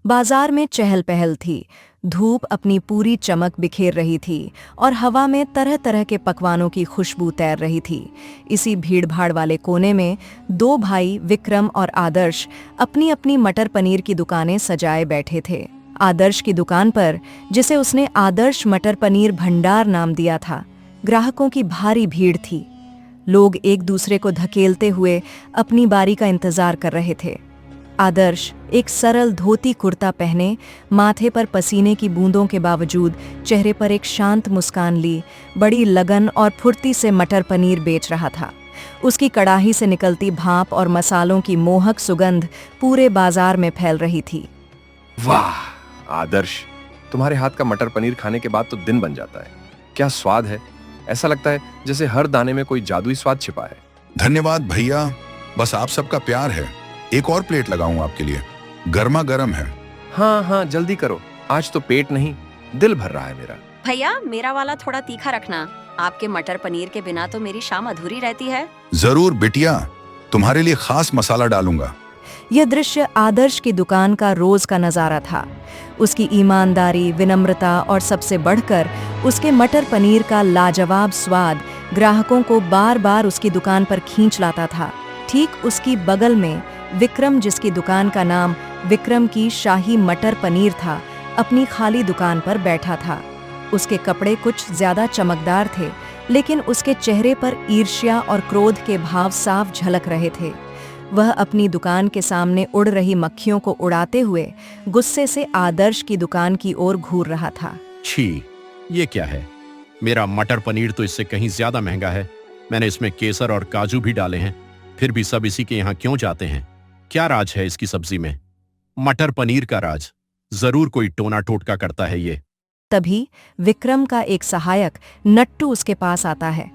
बाजार में चहल पहल थी। धूप अपनी पूरी चमक बिखेर रही थी और हवा में तरह तरह के पकवानों की खुशबू तैर रही थी। इसी भीड़-भाड़ वाले कोने में दो भाई विक्रम और आदर्श अपनी अपनी मटर पनीर की दुकानें सजाए बैठे थे। आदर्श की दुकान पर, जिसे उसने आदर्श मटर पनीर भंडार नाम दिया था, ग्राहकों की भारी भीड़ थी। लोग एक दूसरे को धकेलते हुए अपनी बारी का इंतजार कर रहे थे। आदर्श एक सरल धोती कुर्ता पहने, माथे पर पसीने की बूंदों के बावजूद चेहरे पर एक शांत मुस्कान ली, बड़ी लगन और फुर्ती से मटर पनीर बेच रहा था। उसकी कड़ाही से निकलती भाप और मसालों की मोहक सुगंध पूरे बाजार में फैल रही थी। वाह आदर्श, तुम्हारे हाथ का मटर पनीर खाने के बाद तो दिन बन जाता है। क्या स्वाद है! ऐसा लगता है जैसे हर दाने में कोई जादुई स्वाद छिपा है। धन्यवाद भैया, बस आप सबका प्यार है। एक और प्लेट लगाऊं आपके लिए, गर्मा गर्म है। हाँ हाँ जल्दी करो, आज तो पेट नहीं दिल भर रहा है मेरा। भैया मेरा वाला थोड़ा तीखा रखना, आपके मटर पनीर के बिना तो मेरी शाम अधूरी रहती है। जरूर बिटिया, तुम्हारे लिए खास मसाला डालूंगा। यह दृश्य आदर्श की दुकान का रोज का नजारा था। उसकी ईमानदारी, विनम्रता और सबसे बढ़कर उसके मटर पनीर का लाजवाब स्वाद ग्राहकों को बार बार उसकी दुकान पर खींच लाता था। ठीक उसकी बगल में विक्रम, जिसकी दुकान का नाम विक्रम की शाही मटर पनीर था, अपनी खाली दुकान पर बैठा था। उसके कपड़े कुछ ज्यादा चमकदार थे, लेकिन उसके चेहरे पर ईर्ष्या और क्रोध के भाव साफ झलक रहे थे। वह अपनी दुकान के सामने उड़ रही मक्खियों को उड़ाते हुए गुस्से से आदर्श की दुकान की ओर घूर रहा था। छी, ये क्या है? मेरा मटर पनीर तो इससे कहीं ज्यादा महंगा है। मैंने इसमें केसर और काजू भी डाले हैं, फिर भी सब इसी के यहाँ क्यों जाते हैं? क्या राज है इसकी सब्जी में? मटर पनीर का राज। जरूर कोई टोना टोटका करता है ये। तभी विक्रम का एक सहायक नट्टू उसके पास आता है।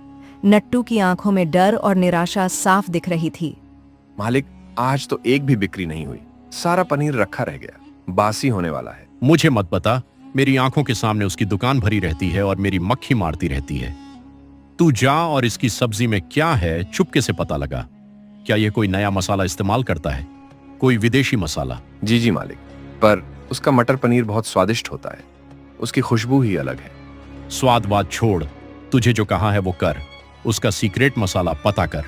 नट्टू की आंखों में डर और निराशा साफ दिख रही थी। मालिक, आज तो एक भी बिक्री नहीं हुई। सारा पनीर रखा रह गया, बासी होने वाला है। मुझे मत बता, मेरी आंखों के सामने उसकी दुकान भरी रहती है और मेरी मक्खी मारती रहती है। तू जा और इसकी सब्जी में क्या है चुपके से पता लगा। क्या ये कोई नया मसाला इस्तेमाल करता है? कोई विदेशी मसाला? जी जी मालिक, पर उसका मटर पनीर बहुत स्वादिष्ट होता है। उसकी खुशबू ही अलग है। स्वाद बात छोड़, तुझे जो कहा है वो कर। उसका सीक्रेट मसाला पता कर।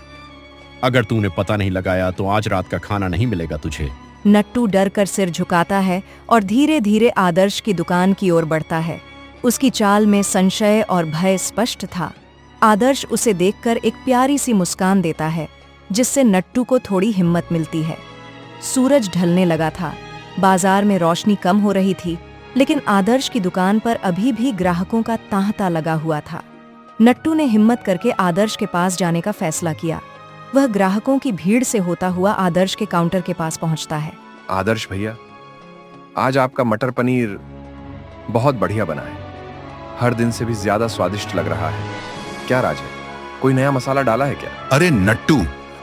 अगर तूने पता नहीं लगाया तो आज रात का खाना नहीं मिलेगा तुझे। नट्टू डर कर सिर झुकाता है और धीरे धीरे आदर्श की दुकान की ओर बढ़ता है। उसकी चाल में संशय और भय स्पष्ट था। आदर्श उसे देखकर एक प्यारी सी मुस्कान देता है, जिससे नट्टू को थोड़ी हिम्मत मिलती है। सूरज ढलने लगा था, बाजार में रोशनी कम हो रही थी, लेकिन आदर्श की दुकान पर अभी भी ग्राहकों का तांता लगा हुआ था। नट्टू ने हिम्मत करके आदर्श के पास जाने का फैसला किया। वह ग्राहकों की भीड़ से होता हुआ आदर्श के काउंटर के पास पहुंचता है। आदर्श भैया, आज आपका मटर पनीर बहुत बढ़िया बना है। हर दिन से भी ज्यादा स्वादिष्ट लग रहा है। क्या राज है? कोई नया मसाला डाला है क्या? अरे नट्टू,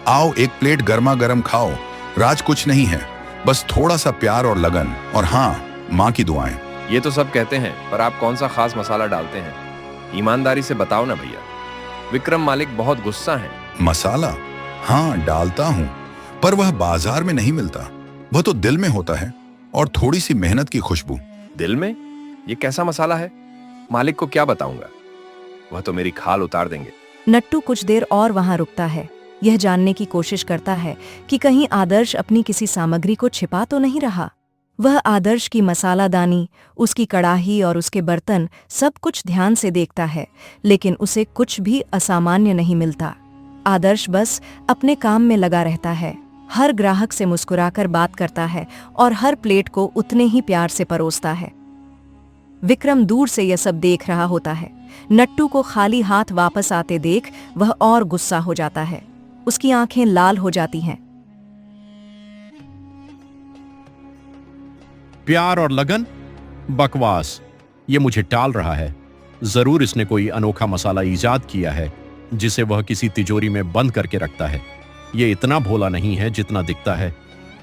आओ एक प्लेट गर्मा गर्म खाओ। राज कुछ नहीं है, बस थोड़ा सा प्यार और लगन, और हाँ, माँ की दुआएं। ये तो सब कहते हैं, पर आप कौन सा खास मसाला डालते हैं? ईमानदारी से बताओ ना भैया। विक्रम मालिक बहुत गुस्सा है। मसाला? हाँ डालता हूँ, पर वह बाजार में नहीं मिलता। वह तो दिल में होता है, और थोड़ी सी मेहनत की खुशबू। दिल में? ये कैसा मसाला है? मालिक को क्या बताऊंगा? वह तो मेरी खाल उतार देंगे। नट्टू कुछ देर और वहां रुकता है। यह जानने की कोशिश करता है कि कहीं आदर्श अपनी किसी सामग्री को छिपा तो नहीं रहा। वह आदर्श की मसालादानी, उसकी कड़ाही और उसके बर्तन सब कुछ ध्यान से देखता है, लेकिन उसे कुछ भी असामान्य नहीं मिलता। आदर्श बस अपने काम में लगा रहता है, हर ग्राहक से मुस्कुराकर बात करता है और हर प्लेट को उतने ही प्यार से परोसता है। विक्रम दूर से यह सब देख रहा होता है। नट्टू को खाली हाथ वापस आते देख वह और गुस्सा हो जाता है। उसकी आंखें लाल हो जाती हैं। प्यार और लगन? बकवास। ये मुझे टाल रहा है। जरूर इसने कोई अनोखा मसाला इजाद किया है, जिसे वह किसी तिजोरी में बंद करके रखता है। ये इतना भोला नहीं है जितना दिखता है।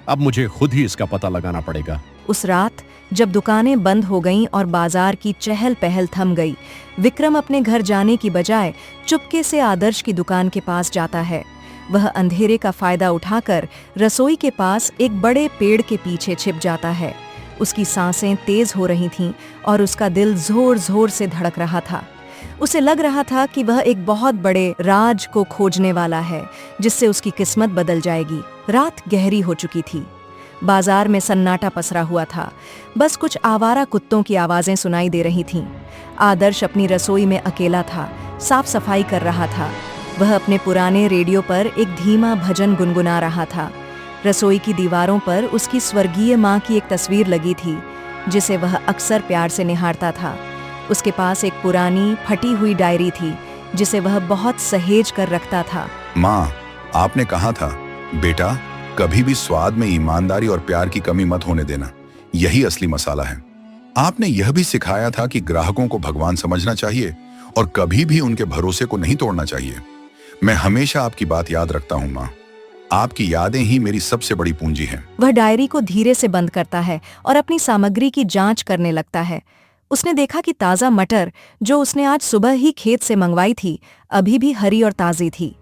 अब मुझे खुद ही इसका पता लगाना पड़ेगा। उस रात जब दुकानें बंद हो गईं और बाजार की चहल पहल थम गई, विक्रम अपने घर जाने की बजाय चुपके से आदर्श की दुकान के पास जाता है। वह अंधेरे का फायदा उठाकर रसोई के पास एक बड़े पेड़ के पीछे छिप जाता है। उसकी सांसें तेज हो रही थीं और उसका दिल जोर जोर से धड़क रहा था। उसे लग रहा था कि वह एक बहुत बड़े राज को खोजने वाला है जिससे उसकी किस्मत बदल जाएगी। रात गहरी हो चुकी थी। बाजार में सन्नाटा पसरा हुआ था। बस कुछ आवारा कुत्तों की आवाजें सुनाई दे रही थीं। आदर्श अपनी रसोई में अकेला था, साफ सफाई कर रहा था। वह अपने पुराने रेडियो पर एक धीमा भजन गुनगुना रहा था। रसोई की दीवारों पर उसकी स्वर्गीय माँ की एक तस्वीर लगी थी जिसे वह अक्सर प्यार से निहारता था। उसके पास एक पुरानी फटी हुई डायरी थी जिसे वह बहुत सहेज कर रखता था। माँ, आपने कहा था बेटा, कभी भी स्वाद में ईमानदारी और प्यार की कमी मत होने देना, यही असली मसाला है। आपने यह भी सिखाया था कि ग्राहकों को भगवान समझना चाहिए और कभी भी उनके भरोसे को नहीं तोड़ना चाहिए। मैं हमेशा आपकी बात याद रखता हूँ माँ। आपकी यादें ही मेरी सबसे बड़ी पूंजी हैं। वह डायरी को धीरे से बंद करता है और अपनी सामग्री की जांच करने लगता है। उसने देखा कि ताज़ा मटर जो उसने आज सुबह ही खेत से मंगवाई थी अभी भी हरी और ताज़ी थी।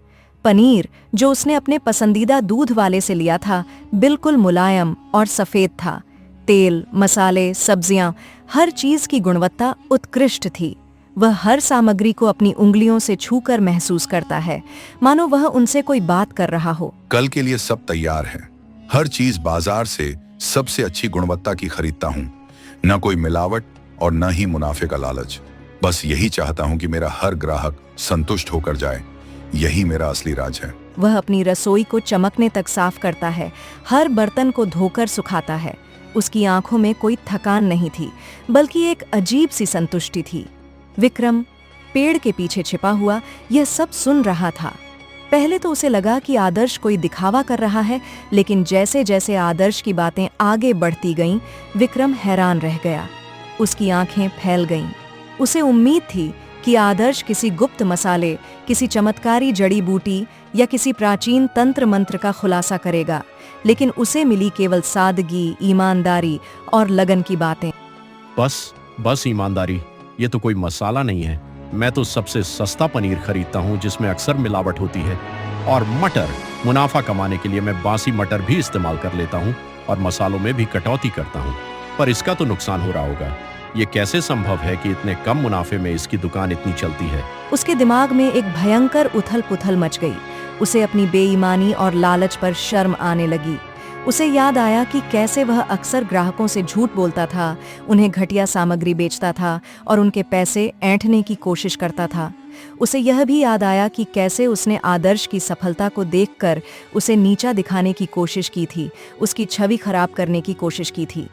पनीर जो उसने अपने पसंदीदा दूध वाले से लिया था बिल्कुल मुलायम और सफ़ेद था। तेल, मसाले, सब्जियां, हर चीज़ की गुणवत्ता उत्कृष्ट थी। वह हर सामग्री को अपनी उंगलियों से छूकर महसूस करता है, मानो वह उनसे कोई बात कर रहा हो। कल के लिए सब तैयार है। हर चीज बाजार से सबसे अच्छी गुणवत्ता की खरीदता हूँ। न कोई मिलावट और न ही मुनाफे का लालच। बस यही चाहता हूँ कि मेरा हर ग्राहक संतुष्ट होकर जाए। यही मेरा असली राज है। वह अपनी रसोई को चमकने तक साफ करता है, हर बर्तन को धोकर सुखाता है। उसकी आंखों में कोई थकान नहीं थी, बल्कि एक अजीब सी संतुष्टि थी। विक्रम पेड़ के पीछे छिपा हुआ यह सब सुन रहा था। पहले तो उसे लगा कि आदर्श कोई दिखावा कर रहा है, लेकिन जैसे जैसे आदर्श की बातें आगे बढ़ती गईं, विक्रम हैरान रह गया। उसकी आंखें फैल गईं। उसे उम्मीद थी कि आदर्श किसी गुप्त मसाले, किसी चमत्कारी जड़ी बूटी या किसी प्राचीन तंत्र मंत्र का खुलासा करेगा, लेकिन उसे मिली केवल सादगी, ईमानदारी और लगन की बातें। बस ईमानदारी, ये तो कोई मसाला नहीं है। मैं तो सबसे सस्ता पनीर खरीदता हूँ जिसमें अक्सर मिलावट होती है। और मटर, मुनाफा कमाने के लिए मैं बासी मटर भी इस्तेमाल कर लेता हूँ और मसालों में भी कटौती करता हूँ। पर इसका तो नुकसान हो रहा होगा। ये कैसे संभव है कि इतने कम मुनाफे में इसकी दुकान इतनी चलती है? उसके दिमाग में एक भयंकर उथल पुथल मच गई। उसे अपनी बेईमानी और लालच पर शर्म आने लगी। उसे याद आया कि कैसे वह अक्सर ग्राहकों से झूठ बोलता था, उन्हें घटिया सामग्री बेचता था और उनके पैसे ऐंठने की कोशिश करता था। उसे यह भी याद आया कि कैसे उसने आदर्श की सफलता को देखकर उसे नीचा दिखाने की कोशिश की थी, उसकी छवि खराब करने की कोशिश की थी।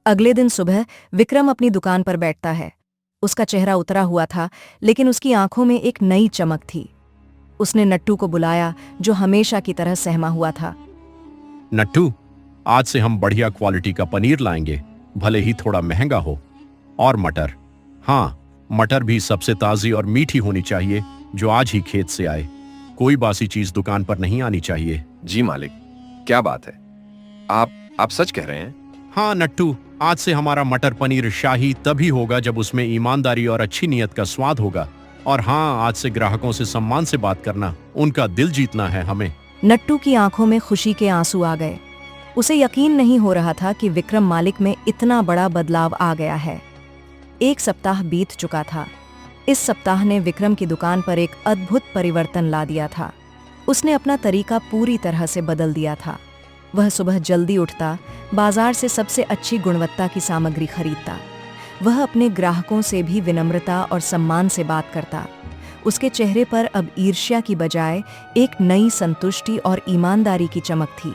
अगले दिन सुबह विक्रम अपनी दुकान पर बैठता है। उसका चेहरा उतरा हुआ था, लेकिन उसकी आंखों में एक नई चमक थी। उसने नट्टू को बुलाया, जो हमेशा की तरह सहमा हुआ था। नट्टू, आज से हम बढ़िया क्वालिटी का पनीर लाएंगे, भले ही थोड़ा महंगा हो। और मटर, हाँ, मटर भी सबसे ताजी और मीठी होनी चाहिए, जो आज ही खेत से आए। कोई बासी चीज दुकान पर नहीं आनी चाहिए। जी मालिक, क्या बात है, आप सच कह रहे हैं? हाँ नट्टू, आज से हमारा मटर पनीर शाही तभी होगा जब उसमें ईमानदारी और अच्छी नीयत का स्वाद होगा। और हाँ, आज से ग्राहकों से सम्मान से बात करना, उनका दिल जीतना है हमें। नट्टू की आंखों में खुशी के आंसू आ गए। उसे यकीन नहीं हो रहा था कि विक्रम मालिक में इतना बड़ा बदलाव आ गया है। एक सप्ताह बीत चुका था। इस सप्ताह ने विक्रम की दुकान पर एक अद्भुत परिवर्तन ला दिया था। उसने अपना तरीका पूरी तरह से बदल दिया था। वह सुबह जल्दी उठता, बाजार से सबसे अच्छी गुणवत्ता की सामग्री खरीदता। वह अपने ग्राहकों से भी विनम्रता और सम्मान से बात करता। उसके चेहरे पर अब ईर्ष्या की बजाय एक नई संतुष्टि और ईमानदारी की चमक थी।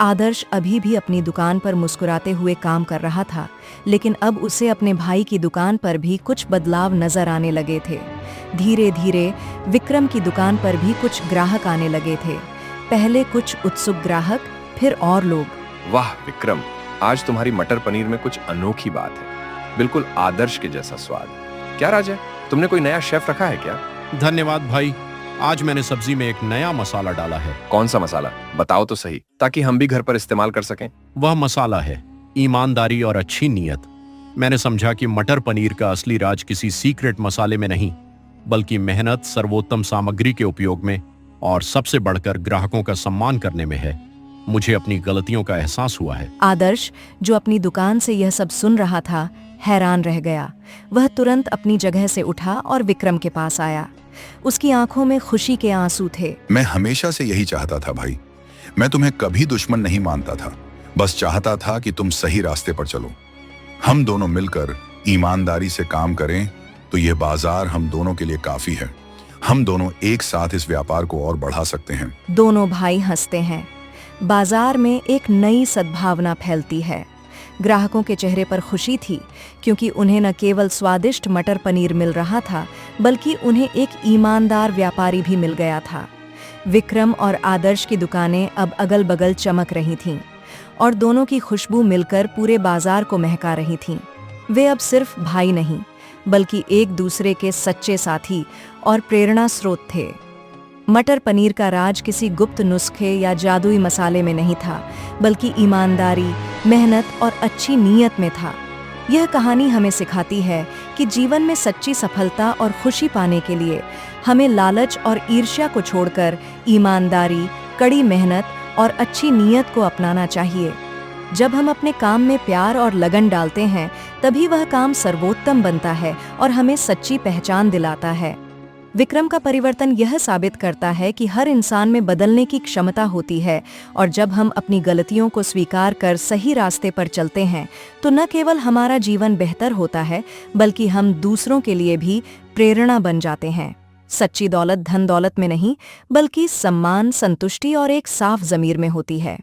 आदर्श अभी भी अपनी दुकान पर मुस्कुराते हुए काम कर रहा था, लेकिन अब उसे अपने भाई की दुकान पर भी कुछ बदलाव नजर आने लगे थे। धीरे धीरे विक्रम की दुकान पर भी कुछ ग्राहक आने लगे थे। पहले कुछ उत्सुक ग्राहक, फिर और लोग। वाह विक्रम, आज तुम्हारी मटर पनीर में कुछ अनोखी बात है, बिल्कुल आदर्श के जैसा स्वाद। क्या राज है, तुमने कोई नया शेफ रखा है क्या? धन्यवाद भाई, आज मैंने सब्जी में एक नया मसाला डाला है। कौन सा मसाला, बताओ तो सही, ताकि हम भी घर पर इस्तेमाल कर सकें। वह मसाला है ईमानदारी और अच्छी नीयत। मैंने समझा कि मटर पनीर का असली राज किसी सीक्रेट मसाले में नहीं, बल्कि मेहनत, सर्वोत्तम सामग्री के उपयोग में और सबसे बढ़कर ग्राहकों का सम्मान करने में है। मुझे अपनी गलतियों का एहसास हुआ है। आदर्श, जो अपनी दुकान से यह सब सुन रहा था, हैरान रह गया। वह तुरंत अपनी जगह से उठा और विक्रम के पास आया। उसकी आंखों में खुशी के आंसू थे। मैं हमेशा से यही चाहता था भाई। मैं तुम्हें कभी दुश्मन नहीं मानता था, बस चाहता था कि तुम सही रास्ते पर चलो। हम दोनों मिलकर ईमानदारी से काम करें तो यह बाजार हम दोनों के लिए काफी है। हम दोनों एक साथ इस व्यापार को और बढ़ा सकते हैं। दोनों भाई हंसते हैं। बाजार में एक नई सद्भावना फैलती है। ग्राहकों के चेहरे पर खुशी थी, क्योंकि उन्हें न केवल स्वादिष्ट मटर पनीर मिल रहा था, बल्कि उन्हें एक ईमानदार व्यापारी भी मिल गया था। विक्रम और आदर्श की दुकानें अब अगल बगल चमक रही थीं, और दोनों की खुशबू मिलकर पूरे बाजार को महका रही थीं। वे अब सिर्फ भाई नहीं, बल्कि एक दूसरे के सच्चे साथी और प्रेरणा स्रोत थे। मटर पनीर का राज किसी गुप्त नुस्खे या जादुई मसाले में नहीं था, बल्कि ईमानदारी, मेहनत और अच्छी नीयत में था। यह कहानी हमें सिखाती है कि जीवन में सच्ची सफलता और खुशी पाने के लिए हमें लालच और ईर्ष्या को छोड़कर ईमानदारी, कड़ी मेहनत और अच्छी नीयत को अपनाना चाहिए। जब हम अपने काम में प्यार और लगन डालते हैं, तभी वह काम सर्वोत्तम बनता है और हमें सच्ची पहचान दिलाता है। विक्रम का परिवर्तन यह साबित करता है कि हर इंसान में बदलने की क्षमता होती है, और जब हम अपनी गलतियों को स्वीकार कर सही रास्ते पर चलते हैं, तो न केवल हमारा जीवन बेहतर होता है, बल्कि हम दूसरों के लिए भी प्रेरणा बन जाते हैं। सच्ची दौलत धन दौलत में नहीं, बल्कि सम्मान, संतुष्टि और एक साफ ज़मीर में होती है।